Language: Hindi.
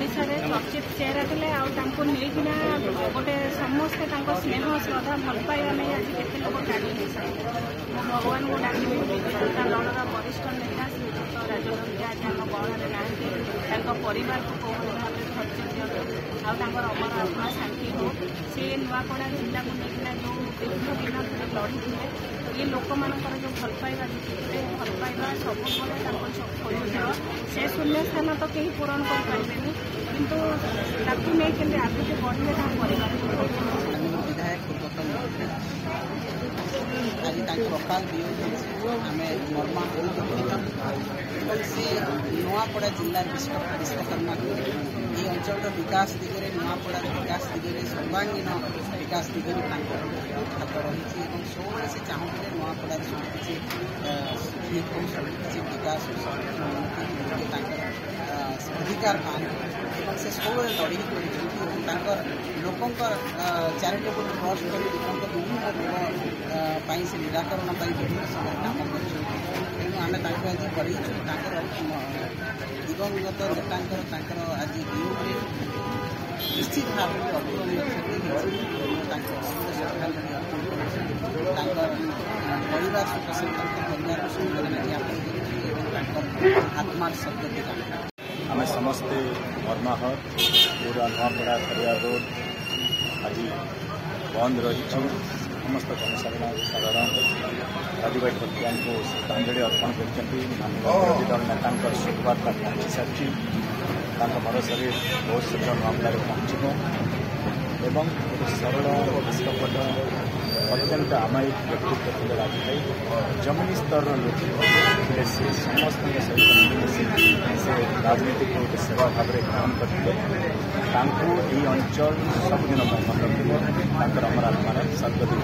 ओडिशा रे चर्चित चेहरा थे आकिना गोटे समस्ते स्नेह श्रद्धा भल पाइबा नहीं आज केते लोक गाड़ी हो सकते भगवान को डाक जनता दलर वरिष्ठ नेता श्रीजुक्त राजनंदी आज आम गहन ना परिवार को कौन भाव धैर्य दिखाते आमर अमर आत्मा शांति हो से नुआपड़ा जिला को लेकिन जो दीर्घ दिन धरे लड़ी थे ये लोक मानकर जो भल पाइबा भल पाइबा सब से शून्य स्थान तो कहीं पूरण करें किंतु ताकू नहीं के आगे बढ़े परिवार विधायक आज अकाल आम मर्मा सी नुआपड़ा जिला विश्वकर्मा ये अंचल विकास दिगरे नुआपड़ा विकास दिगरे सर्वांगीन विकास दिगरे हाथ रही सब से चाहूले नुआपड़ा सबकि सबकि विकास अधिकार पाए से सब लड़ी कर लोकंर चैरिटेबल ट्रस्ट कर लोक विभिन्न रोग से निराकरण विभिन्न समय काम करेणु आम आज कर दिवंगत नेता आज यूट्रे निश्चित भाव में अपूरणीय परिवार संपर्क परिवार संवेदना आत्मार शब्द आम समस्ते मर्माहर पूरा नुआपड़ा खरिया रोड आज बंद रही समस्त जनसाधारण राजूभाई हत्या को श्रद्धांजलि अर्पण कर नेता शोकबार्ता पहुंची सारी भरोसा बहुत शीघ्र नुआपड़ा पहुंचब एवं सरल निष्कपट अत्यंत आमायिक व्यक्तित्व थे राजूभाई जमीनी स्तर लोक थे से समस्त सहित से राजनीति को गोटे सेवा भाव में ग्रहण करते अंचल सबुदिन मन रखिए अमर आत्मार सदगति